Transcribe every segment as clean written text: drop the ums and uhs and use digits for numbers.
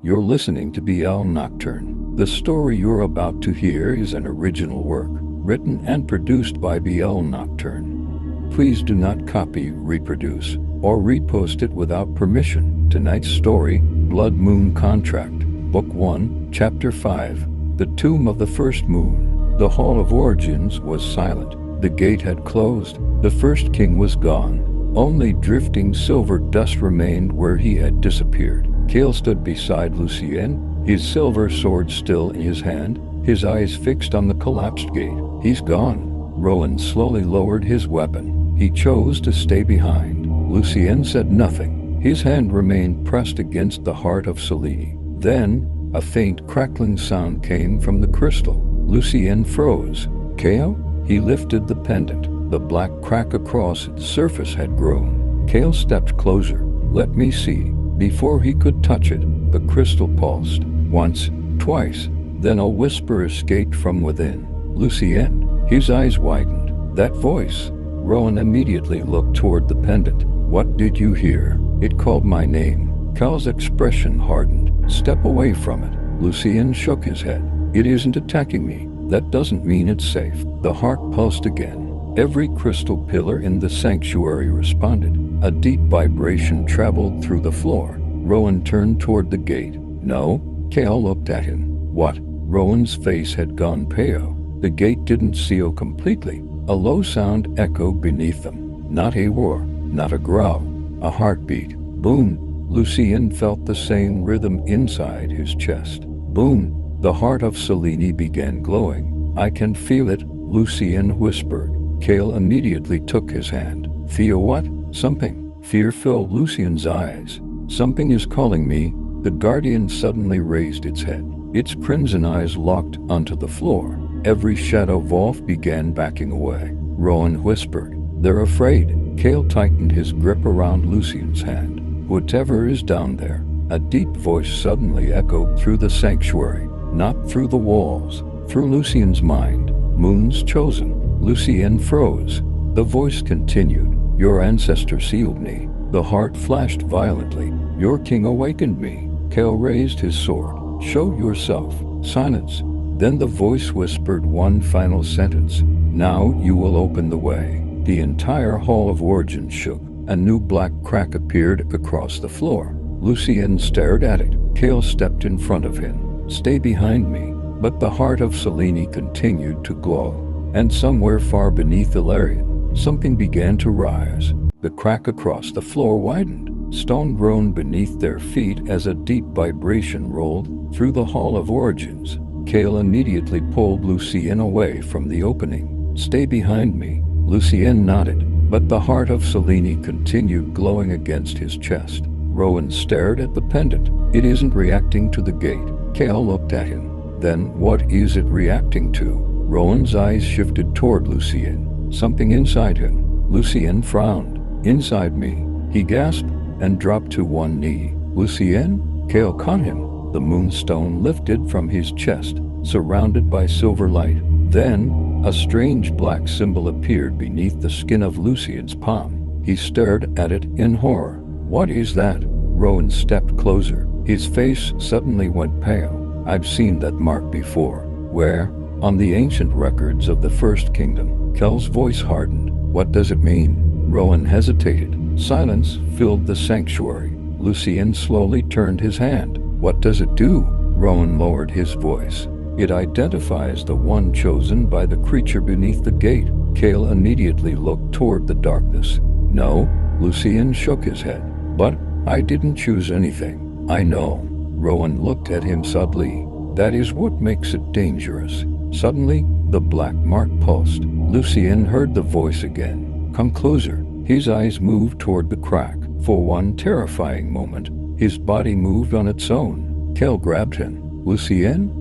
You're listening to BL Nocturne. The story you're about to hear is an original work, written and produced by BL Nocturne. Please do not copy, reproduce, or repost it without permission. Tonight's story, Blood Moon Contract, Book 1, Chapter 5, The Tomb of the First Moon. The Hall of Origins was silent. The gate had closed. The first king was gone. Only drifting silver dust remained where he had disappeared. Kael stood beside Lucien, his silver sword still in his hand, his eyes fixed on the collapsed gate. He's gone. Rowan slowly lowered his weapon. He chose to stay behind. Lucien said nothing. His hand remained pressed against the Heart of Selene. Then, a faint crackling sound came from the crystal. Lucien froze. Kael? He lifted the pendant. The black crack across its surface had grown. Kael stepped closer. Let me see. Before he could touch it, the crystal pulsed. Once, twice. Then a whisper escaped from within. Lucien. His eyes widened. That voice. Rowan immediately looked toward the pendant. What did you hear? It called my name. Kael's expression hardened. Step away from it. Lucien shook his head. It isn't attacking me. That doesn't mean it's safe. The heart pulsed again. Every crystal pillar in the sanctuary responded. A deep vibration traveled through the floor. Rowan turned toward the gate. No? Kael looked at him. What? Rowan's face had gone pale. The gate didn't seal completely. A low sound echoed beneath them. Not a roar, not a growl, a heartbeat. Boom! Lucien felt the same rhythm inside his chest. Boom! The Heart of Selene began glowing. I can feel it, Lucien whispered. Kael immediately took his hand. Feel what? Something. Fear filled Lucien's eyes. Something is calling me. The guardian suddenly raised its head. Its crimson eyes locked onto the floor. Every shadow Wolf began backing away. Rowan whispered. They're afraid. Kael tightened his grip around Lucien's hand. Whatever is down there. A deep voice suddenly echoed through the sanctuary. Not through the walls. Through Lucien's mind. Moons chosen. Lucien froze. The voice continued. Your ancestor sealed me. The heart flashed violently. Your king awakened me. Kael raised his sword. Show yourself. Silence. Then the voice whispered one final sentence. Now you will open the way. The entire Hall of Origins shook. A new black crack appeared across the floor. Lucien stared at it. Kael stepped in front of him. Stay behind me. But the Heart of Selene continued to glow. And somewhere far beneath Elarion, something began to rise. The crack across the floor widened. Stone groaned beneath their feet as a deep vibration rolled through the Hall of Origins. Kael immediately pulled Lucien away from the opening. Stay behind me. Lucien nodded, but the Heart of Selene continued glowing against his chest. Rowan stared at the pendant. It isn't reacting to the gate. Kael looked at him. Then what is it reacting to? Rowan's eyes shifted toward Lucien. Something inside him. Lucien frowned. Inside me. He gasped and dropped to one knee. Lucien? Kael caught him. The moonstone lifted from his chest, surrounded by silver light. Then, a strange black symbol appeared beneath the skin of Lucien's palm. He stared at it in horror. What is that? Rowan stepped closer. His face suddenly went pale. I've seen that mark before. Where? On the ancient records of the First Kingdom. Kael's voice hardened. What does it mean? Rowan hesitated. Silence filled the sanctuary. Lucien slowly turned his hand. What does it do? Rowan lowered his voice. It identifies the one chosen by the creature beneath the gate. Kael immediately looked toward the darkness. No, Lucien shook his head. But I didn't choose anything. I know. Rowan looked at him subtly. That is what makes it dangerous. Suddenly, the black mark pulsed. Lucien heard the voice again. Come closer. His eyes moved toward the crack. For one terrifying moment, his body moved on its own. Kael grabbed him. Lucien?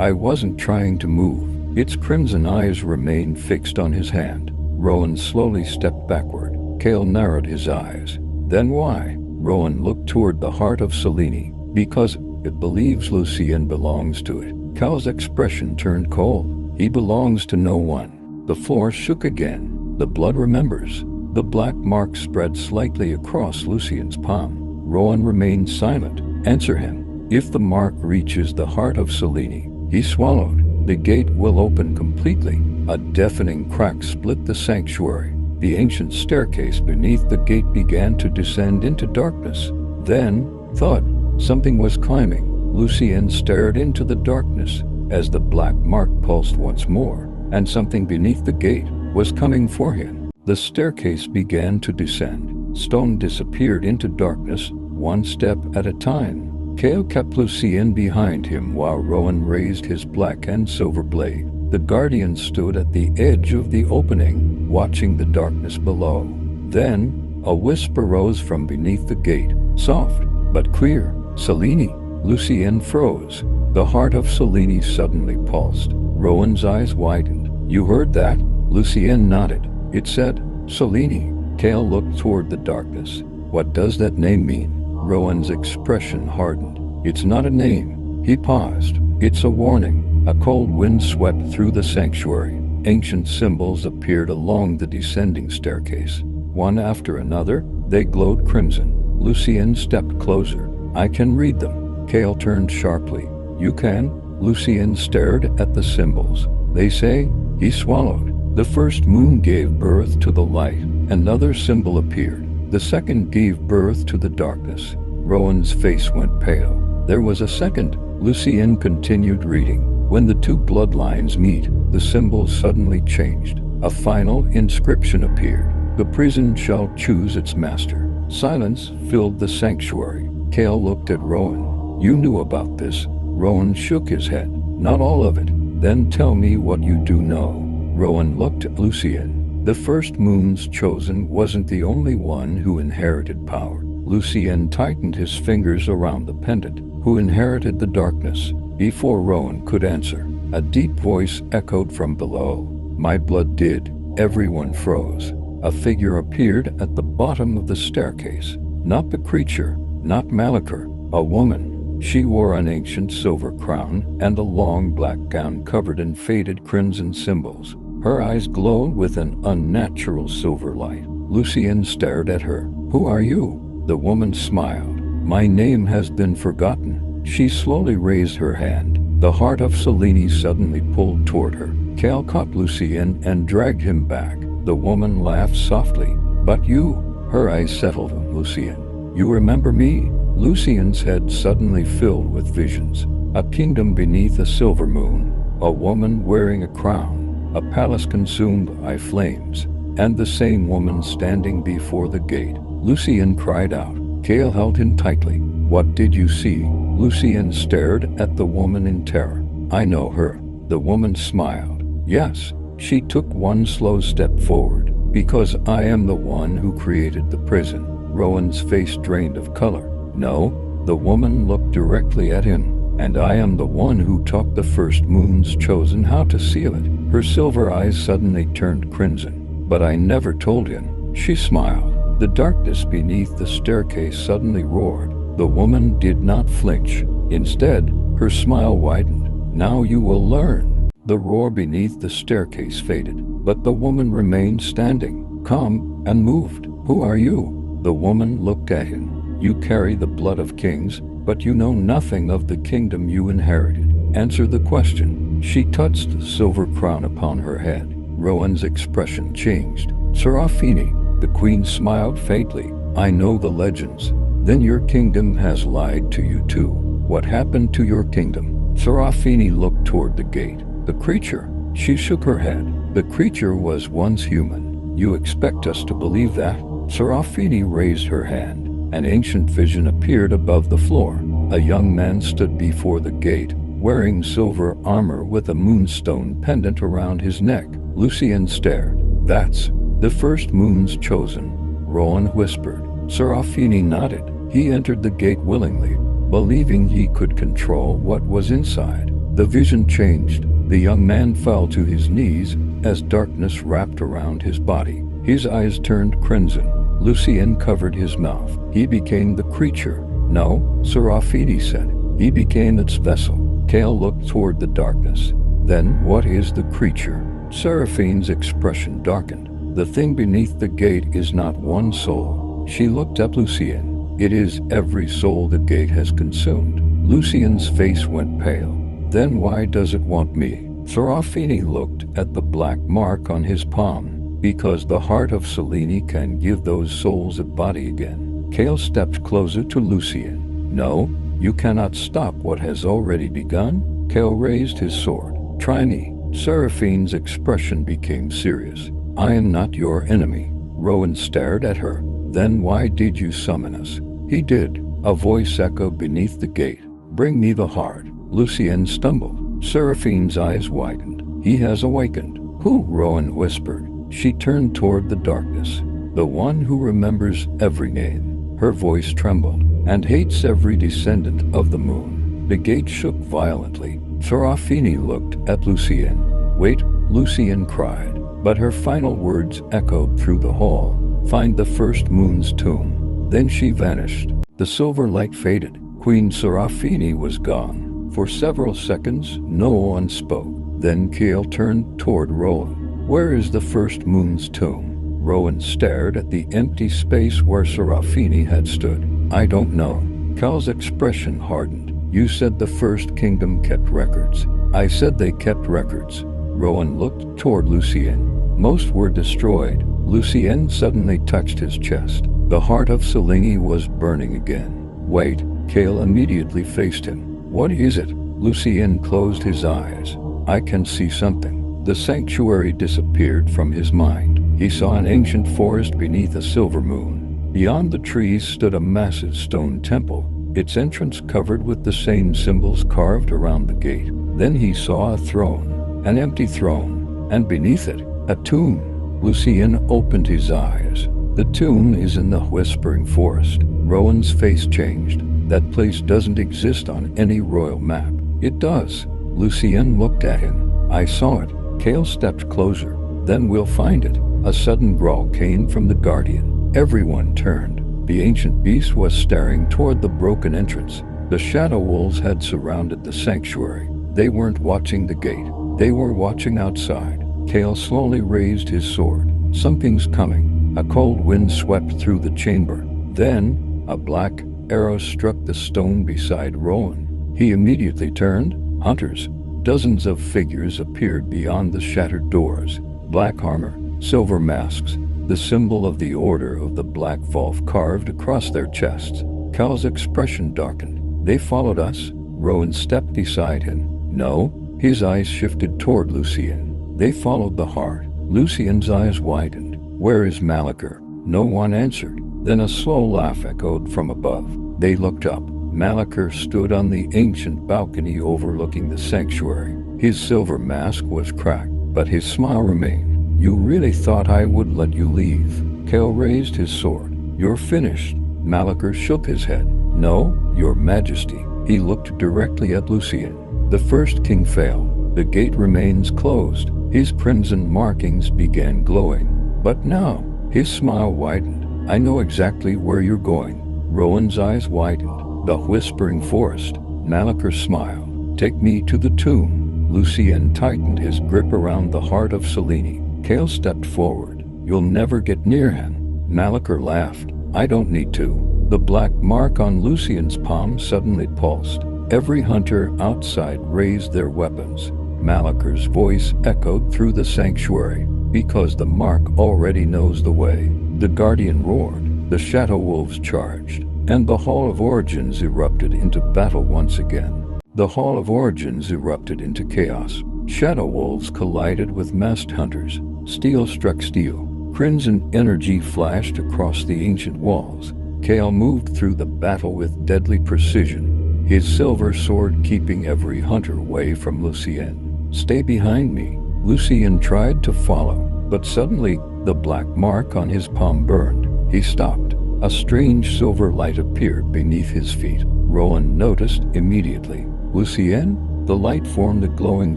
I wasn't trying to move. Its crimson eyes remained fixed on his hand. Rowan slowly stepped backward. Kael narrowed his eyes. Then why? Rowan looked toward the Heart of Selene. Because it believes Lucien belongs to it. Kael's expression turned cold. He belongs to no one. The floor shook again. The blood remembers. The black mark spread slightly across Lucien's palm. Rowan remained silent. Answer him. If the mark reaches the heart of Selene, he swallowed, the gate will open completely. A deafening crack split the sanctuary. The ancient staircase beneath the gate began to descend into darkness. Then, thud, something was climbing. Lucien stared into the darkness as the black mark pulsed once more, and something beneath the gate was coming for him. The staircase began to descend. Stone disappeared into darkness, one step at a time. Kael kept Lucien behind him while Rowan raised his black and silver blade. The guardian stood at the edge of the opening, watching the darkness below. Then, a whisper rose from beneath the gate, soft but clear. "Selene." Lucien froze. The heart of Selene suddenly pulsed. Rowan's eyes widened. "You heard that?" Lucien nodded. "It said, Selene." Kael looked toward the darkness. "What does that name mean?" Rowan's expression hardened. "It's not a name." He paused. "It's a warning." A cold wind swept through the sanctuary. Ancient symbols appeared along the descending staircase. One after another, they glowed crimson. Lucien stepped closer. "I can read them." Kael turned sharply. "You can?" Lucien stared at the symbols. "They say," he swallowed. "The first moon gave birth to the light." Another symbol appeared. The second gave birth to the darkness. Rowan's face went pale. There was a second. Lucien continued reading. "When the two bloodlines meet, the symbols suddenly changed. A final inscription appeared. The prison shall choose its master." Silence filled the sanctuary. Kael looked at Rowan. "You knew about this?" Rowan shook his head. "Not all of it." "Then tell me what you do know." Rowan looked at Lucien. "The first moon's chosen wasn't the only one who inherited power." Lucien tightened his fingers around the pendant. "Who inherited the darkness?" Before Rowan could answer, a deep voice echoed from below. "My blood did." Everyone froze. A figure appeared at the bottom of the staircase. Not the creature, not Malachor, a woman. She wore an ancient silver crown and a long black gown covered in faded crimson symbols. Her eyes glowed with an unnatural silver light. Lucien stared at her. "Who are you?" The woman smiled. "My name has been forgotten." She slowly raised her hand. The heart of Selene suddenly pulled toward her. Kael caught Lucien and dragged him back. The woman laughed softly. "But you?" Her eyes settled on Lucien. "You remember me?" Lucien's head suddenly filled with visions. A kingdom beneath a silver moon. A woman wearing a crown. A palace consumed by flames. And the same woman standing before the gate. Lucien cried out. Kael held him tightly. "What did you see?" Lucien stared at the woman in terror. "I know her." The woman smiled. "Yes." She took one slow step forward. "Because I am the one who created the prison." Rowan's face drained of color. "No." The woman looked directly at him. "And I am the one who taught the first moon's chosen how to seal it." Her silver eyes suddenly turned crimson. "But I never told him." She smiled. The darkness beneath the staircase suddenly roared. The woman did not flinch. Instead, her smile widened. "Now you will learn." The roar beneath the staircase faded, but the woman remained standing, calm, and moved. "Who are you?" The woman looked at him. "You carry the blood of kings, but you know nothing of the kingdom you inherited. Answer the question." She touched the silver crown upon her head. Rowan's expression changed. "Serafini." The queen smiled faintly. "I know the legends." "Then your kingdom has lied to you too." "What happened to your kingdom?" Serafini looked toward the gate. "The creature." She shook her head. "The creature was once human." "You expect us to believe that?" Serafini raised her hand. An ancient vision appeared above the floor. A young man stood before the gate, wearing silver armor with a moonstone pendant around his neck. Lucien stared. "That's the first moon's chosen," Rowan whispered. Serafini nodded. He entered the gate willingly, believing he could control what was inside. The vision changed. The young man fell to his knees as darkness wrapped around his body. His eyes turned crimson. Lucien covered his mouth. "He became the creature." "No," Serafini said. "He became its vessel." Kael looked toward the darkness. "Then what is the creature?" Seraphine's expression darkened. "The thing beneath the gate is not one soul." She looked at Lucien. "It is every soul the gate has consumed." Lucien's face went pale. Then why does it want me? Serafini looked at the black mark on his palm. Because the Heart of Selene can give those souls a body again. Kael stepped closer to Lucien. No, you cannot stop what has already begun. Kael raised his sword. Try me. Seraphine's expression became serious. I am not your enemy. Rowan stared at her. Then why did you summon us? He did. A voice echoed beneath the gate. Bring me the heart. Lucien stumbled. Seraphine's eyes widened. He has awakened. Who? Rowan whispered. She turned toward the darkness. The one who remembers every name. Her voice trembled. And hates every descendant of the moon. The gate shook violently. Serafini looked at Lucien. Wait, Lucien cried. But her final words echoed through the hall. Find the first moon's tomb. Then she vanished. The silver light faded. Queen Serafini was gone. For several seconds, no one spoke. Then Kael turned toward Rowan. Where is the first moon's tomb? Rowan stared at the empty space where Serafini had stood. I don't know. Kael's expression hardened. You said the first kingdom kept records. I said they kept records. Rowan looked toward Lucien. Most were destroyed. Lucien suddenly touched his chest. The Heart of Selene was burning again. Wait, Kael immediately faced him. What is it? Lucien closed his eyes. I can see something. The sanctuary disappeared from his mind. He saw an ancient forest beneath a silver moon. Beyond the trees stood a massive stone temple, its entrance covered with the same symbols carved around the gate. Then he saw a throne, an empty throne, and beneath it, a tomb. Lucien opened his eyes. The tomb is in the Whispering Forest. Rowan's face changed. That place doesn't exist on any royal map. It does. Lucien looked at him. I saw it. Kael stepped closer. Then we'll find it. A sudden growl came from the guardian. Everyone turned. The ancient beast was staring toward the broken entrance. The shadow wolves had surrounded the sanctuary. They weren't watching the gate. They were watching outside. Kael slowly raised his sword. Something's coming. A cold wind swept through the chamber. Then, a black arrow struck the stone beside Rowan. He immediately turned. Hunters. Dozens of figures appeared beyond the shattered doors. Black armor, silver masks, the symbol of the Order of the Black Wolf carved across their chests. Kael's expression darkened. They followed us. Rowan stepped beside him. No. His eyes shifted toward Lucien. They followed the heart. Lucien's eyes widened. Where is Malachar? No one answered. Then a slow laugh echoed from above. They looked up. Malachar stood on the ancient balcony overlooking the sanctuary. His silver mask was cracked, but his smile remained. You really thought I would let you leave? Kael raised his sword. You're finished. Malachar shook his head. No, your majesty. He looked directly at Lucien. The first king failed. The gate remains closed. His crimson markings began glowing. But now, his smile widened. I know exactly where you're going. Rowan's eyes widened. The Whispering Forest. Malachar smiled. Take me to the tomb. Lucien tightened his grip around the Heart of Selene. Kael stepped forward. You'll never get near him. Malachar laughed. I don't need to. The black mark on Lucien's palm suddenly pulsed. Every hunter outside raised their weapons. Malachar's voice echoed through the sanctuary. Because the mark already knows the way. The guardian roared. The shadow wolves charged. And the Hall of Origins erupted into battle once again. The Hall of Origins erupted into chaos. Shadow wolves collided with masked hunters. Steel struck steel. Crimson energy flashed across the ancient walls. Kael moved through the battle with deadly precision, his silver sword keeping every hunter away from Lucien. Stay behind me. Lucien tried to follow, but suddenly the black mark on his palm burned. He stopped. A strange silver light appeared beneath his feet. Rowan noticed immediately. Lucien? The light formed a glowing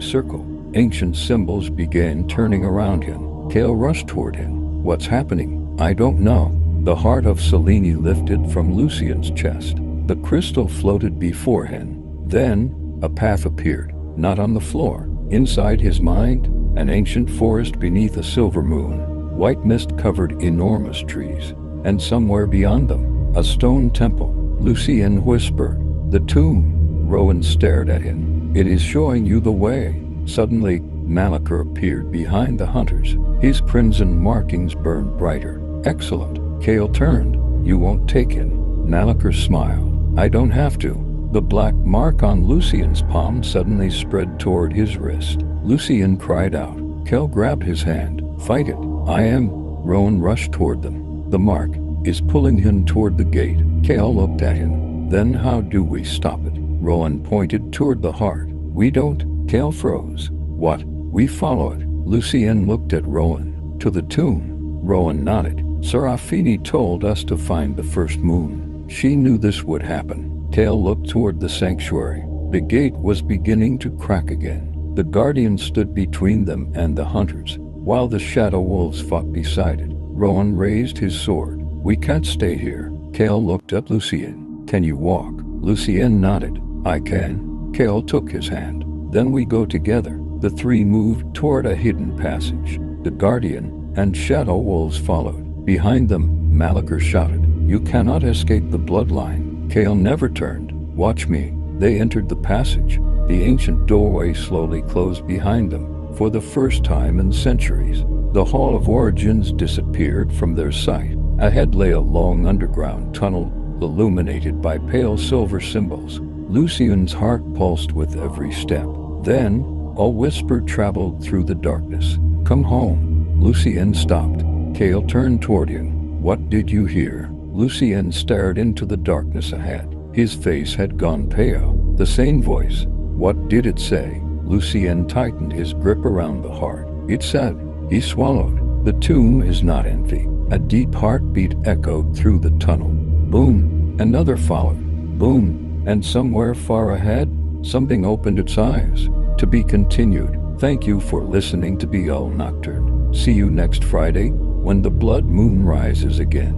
circle. Ancient symbols began turning around him. Kael rushed toward him. What's happening? I don't know. The Heart of Selene lifted from Lucien's chest. The crystal floated before him. Then, a path appeared, not on the floor. Inside his mind, an ancient forest beneath a silver moon. White mist covered enormous trees. And somewhere beyond them, a stone temple. Lucien whispered, the tomb. Rowan stared at him. "It is showing you the way." Suddenly, Malachar appeared behind the hunters. His crimson markings burned brighter. "Excellent." Kael turned. "You won't take it." Malachar smiled. "I don't have to." The black mark on Lucien's palm suddenly spread toward his wrist. Lucien cried out. Kael grabbed his hand. "Fight it." "I am." Rowan rushed toward them. "The mark is pulling him toward the gate." Kael looked at him. "Then how do we stop it?" Rowan pointed toward the heart. "We don't." Kael froze. "What?" "We follow it." Lucien looked at Rowan. "To the tomb." Rowan nodded. "Serafini told us to find the first moon. She knew this would happen." Kael looked toward the sanctuary. The gate was beginning to crack again. The guardian stood between them and the hunters, while the shadow wolves fought beside it. Rowan raised his sword. "We can't stay here." Kael looked at Lucien. "Can you walk?" Lucien nodded. "I can." Kael took his hand. "Then we go together." The three moved toward a hidden passage. The guardian and shadow wolves followed. Behind them, Malachar shouted, "You cannot escape the bloodline." Kael never turned. "Watch me." They entered the passage. The ancient doorway slowly closed behind them. For the first time in centuries, the Hall of Origins disappeared from their sight. Ahead lay a long underground tunnel, illuminated by pale silver symbols. Lucien's heart pulsed with every step. Then, a whisper traveled through the darkness. "Come home." Lucien stopped. Kael turned toward him. "What did you hear?" Lucien stared into the darkness ahead. His face had gone pale. The same voice. "What did it say?" Lucien tightened his grip around the heart. "It said." He swallowed. "The tomb is not empty." A deep heartbeat echoed through the tunnel. Boom. Another followed. Boom. And somewhere far ahead, something opened its eyes. To be continued. Thank you for listening to BL Nocturne. See you next Friday, when the blood moon rises again.